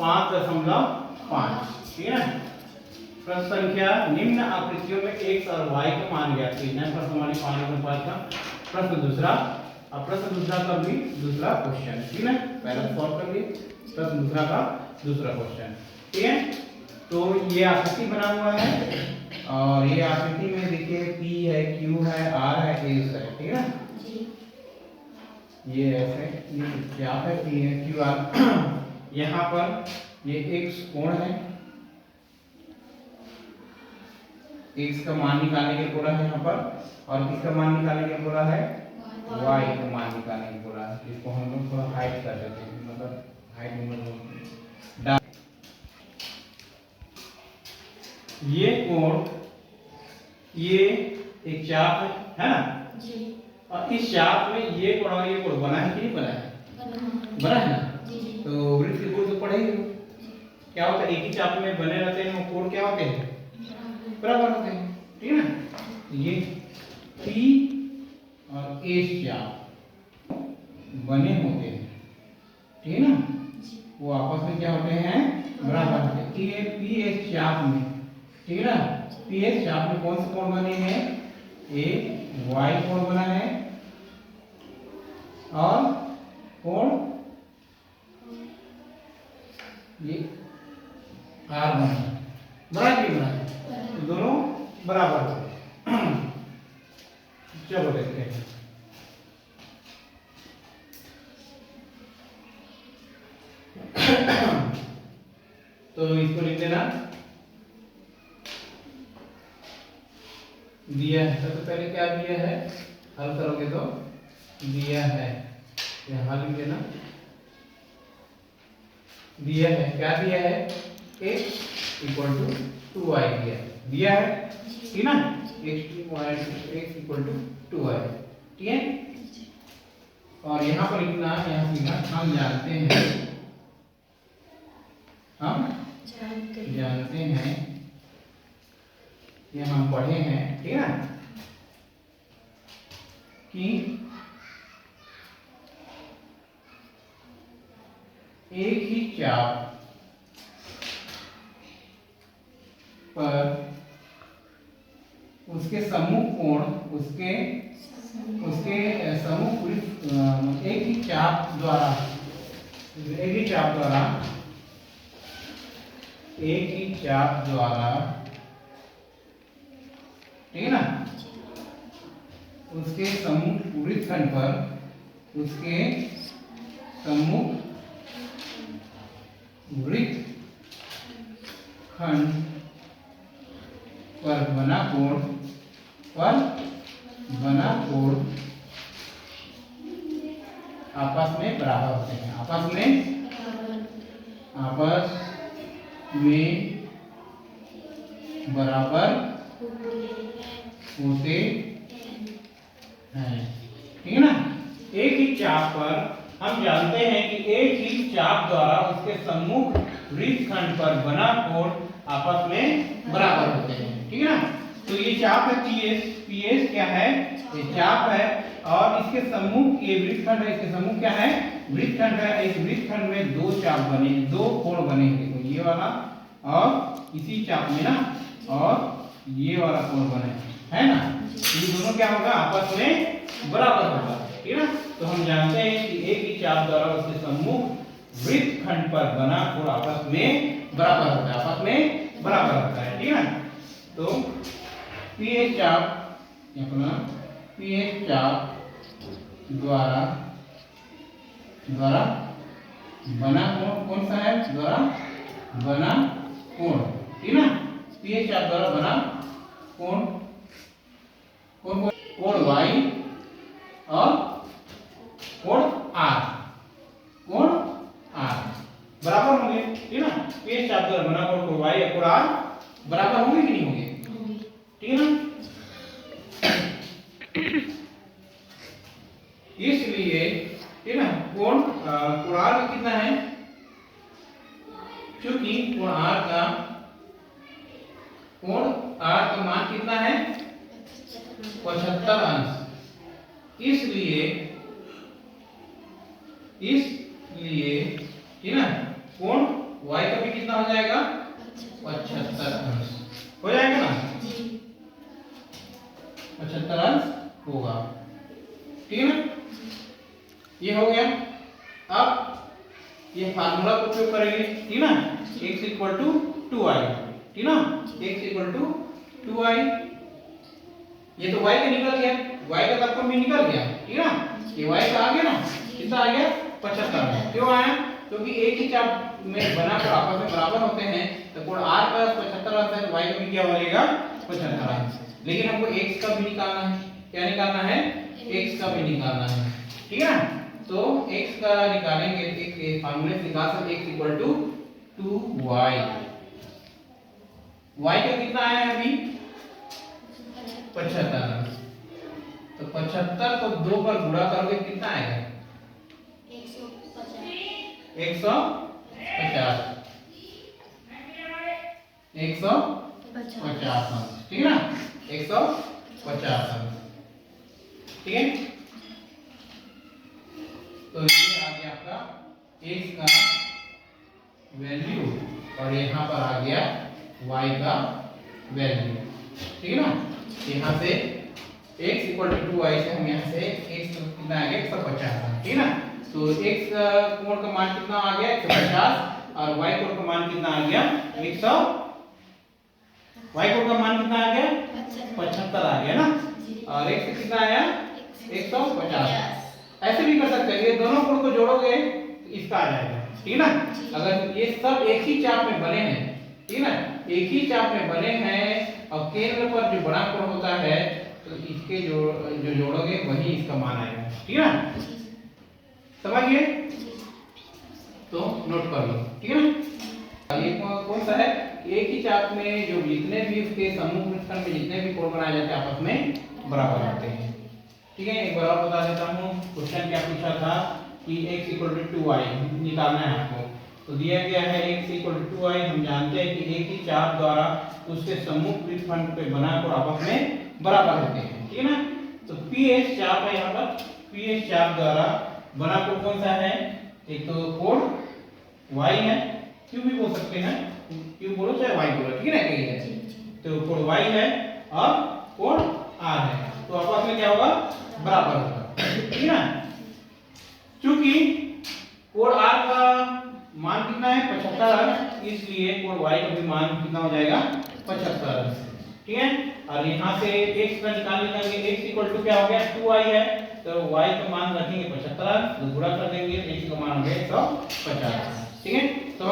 5.5। ठीक है। प्रश्न संख्या निम्न आकृतियों में x और y का मान ज्ञात कीजिए। प्रश्न हमारी 5.5 का प्रश्न दूसरा। अब प्रश्न दूसरा का भी दूसरा क्वेश्चन। ठीक है, पहला सॉल्व कर लिए, प्रश्न दूसरा का दूसरा क्वेश्चन। ठीक है, तो ये आकृति बना हुआ है और ये आकृति में देखिए P है, Q है, R है, S है। ठीक है, ये ऐसे ये क्या है, P है, Q, R। यहाँ पर ये x कोण है, x का मान निकालने के बोला है यहाँ पर, और किसका मान निकालने के बोला है, y का मान निकालने के बोला है। इसको हम लोग थोड़ा हाइड कर देते हैं, मतलब हाइड ये कोण, ये एक चाप है ना जी, और इस चाप में ये कोण और ये कोण बना है कि नहीं बना है, बना है ना जी जी। तो वृत्त के कोण तो पढ़ेंगे, क्या होता है, एक ही चाप में बने रहते हैं वो कोण क्या होते हैं, बराबर होते हैं। ठीक है ना, ये P और S चाप बने होते हैं। ठीक है ना, वो आपस में क्या होते हैं, बराबर होते हैं। ये PS चाप में, ठीक है ना, PS चाप में कौन से कोण बने हैं, एक Y कोण बना है और कोण ये R बना है, बराबर बना है, तो दोनों बराबर हैं। चलो देखते हैं। तो इसको लिख देना, दिया है, सबसे पहले क्या दिया है, हल करोगे तो दिया है, यहाँ लिख देना, दिया है, क्या दिया है, x इक्वल टू 2y दिया है, ठीक ना, x इक्वल टू 2y। ठीक है, और यहाँ पर लिखना, यहाँ लिखना, हम जानते हैं, हम जानते हैं, ये हम पढ़े हैं, ठीक है ना, कि एक ही चाप पर उसके सम्मुख कोण, उसके सम्मुख वृत्त, एक ही चाप द्वारा, एक ही चाप द्वारा, एक ही चाप द्वारा, ठीक है ना, उसके सम्मुख वृत्तखंड पर, उसके सम्मुख वृत्तखंड पर बना कोण, आपस में बराबर होते हैं, आपस में बराबर होते हैं। ठीक है ना, एक ही चाप पर हम जानते हैं कि एक ही चाप द्वारा उसके सम्मुख वृत्तखंड पर बना कोण आपस में बराबर होते हैं। ठीक है ना, तो ये चाप है PS क्या है, ये चाप है, और इसके सम्मुख ये वृत्तखंड है, इसके सम्मुख क्या है, वृत्तखंड है। इस वृत्तखंड में दो चाप बने, दो कोण बने, देखो ये वाला और इसी चाप में ना, और ये वाला कोण बने है ना, ये दोनों क्या होगा, आपस में बराबर होगा। ठीक है ना, तो हम जानते हैं कि एक ही चाप द्वारा उसके सम्मुख वृत्तखंड पर बना कोण आपस में बराबर होता है, आपस में बराबर होता है। ठीक है ना, तो PS चाप PS चाप द्वारा बना कोण कौन सा है, द्वारा बना कोण, ठीक है ना, PS चाप द्वारा बना कोण, कोण Y और कोण R, कोण R बराबर होंगे। ठीक है ना, PS चाप द्वारा बना कोण Y और कोण R बराबर होंगे कि नहीं होंगे, ठीक है ना, इसलिए ठीक है ना, कोण R का कितना है, क्योंकि कोण R का मान कितना है, 75 अंश, इसलिए ठीक है ना, कोण y का भी कितना हो जाएगा 75 अंश हो जाएगा ना 75 अंश होगा। ठीक है ना, ये हो गया। अब ये फार्मूला को उपयोग करेंगे, ठीक ना, x इक्वल टू 2i, ठीक ना, x इक्वल टू 2i। ये तो y का निकल गया, y का तब भी निकल गया, ठीक ना, ये y का आ गया ना, कितना आ गया 75। क्यों आया? क्योंकि एक ही चाप में बनाकर आपस में बराबर होते हैं, तो कोण r का 75 अंश है, y का भी क्या बनेगा 75 अंश। लेकिन हमको x का भी निकालना है, क्या निकालना है, x का भी निकालना है, ठीक है ना। तो x का निकालेंगे, एक फार्मूले से निकाल सकते x equal to 2y। y का कितना आया है अभी 75। तो 75 को 2 पर गुणा करोगे कितना आएगा 150 अंश, ठीक है ना, 150 अंश, ठीक है। तो ये आ गया आपका x का वैल्यू और यहाँ पर आ गया y का वैल्यू, ठीक है ना। यहाँ से x इक्वल टू 2y से हम यहाँ से x कितना आ गया 150, ठीक है ना। तो x कोण का मान कितना आ गया 150 और y कोण का मान कितना आ गया 100, y कोण का मान कितना आ गया 75 आ गया ना, और x कितना आया 150। ऐसे भी कर सकते हैं, ये दोनों कोण को जोड़ोगे तो इसका आ जाएगा, ठीक है ना। अगर ये सब एक ही चाप में बने हैं, ठीक है ना, एक ही चाप में बने हैं और केंद्र पर जो बड़ा कोण होता है तो इसके जो जोड़ोगे वही इसका मान आएगा, ठीक है ना, समझिए। तो नोट कर लो, ठीक है ना। ये कौन सा है, एक ही चाप में जो जितने भी उसके समूह वृत्तखंड में जितने भी कोण बनाए जाते हैं आपस में बराबर होते हैं, ठीक है। एक बार और बता देता हूँ, क्वेश्चन क्या पूछा था कि x इक्वल टू 2i निकालना है आपको, तो दिया गया है x इक्वल टू 2i। हम जानते हैं कि एक ही चाप द्वारा उसके सम्मुख वृत्तखंड पे बनाकर आपस में बराबर होते हैं, ठीक है ना। तो PS चाप है, यहाँ पर PS चाप द्वारा बना कोण कौन सा है, एक तो कोण y है, क्यों भी बोल सकते हैं, क्यों बोलो चाहे y बोलो, ठीक है ना, कहीं है तो कोण y है और कोण r है, तो आपस में क्या होगा बराबर होगा, ठीक है ना। क्योंकि कोण r का मान कितना है 75, इसलिए कोण y का भी मान कितना हो जाएगा 75, ठीक है। और यहाँ से x का निकाल लेंगे, x इक्वल टू क्या हो गया 2i है, तो y का मान रखेंगे 75, तो गुणा कर देंगे, x का मान हो गया 150, ठीक है। तो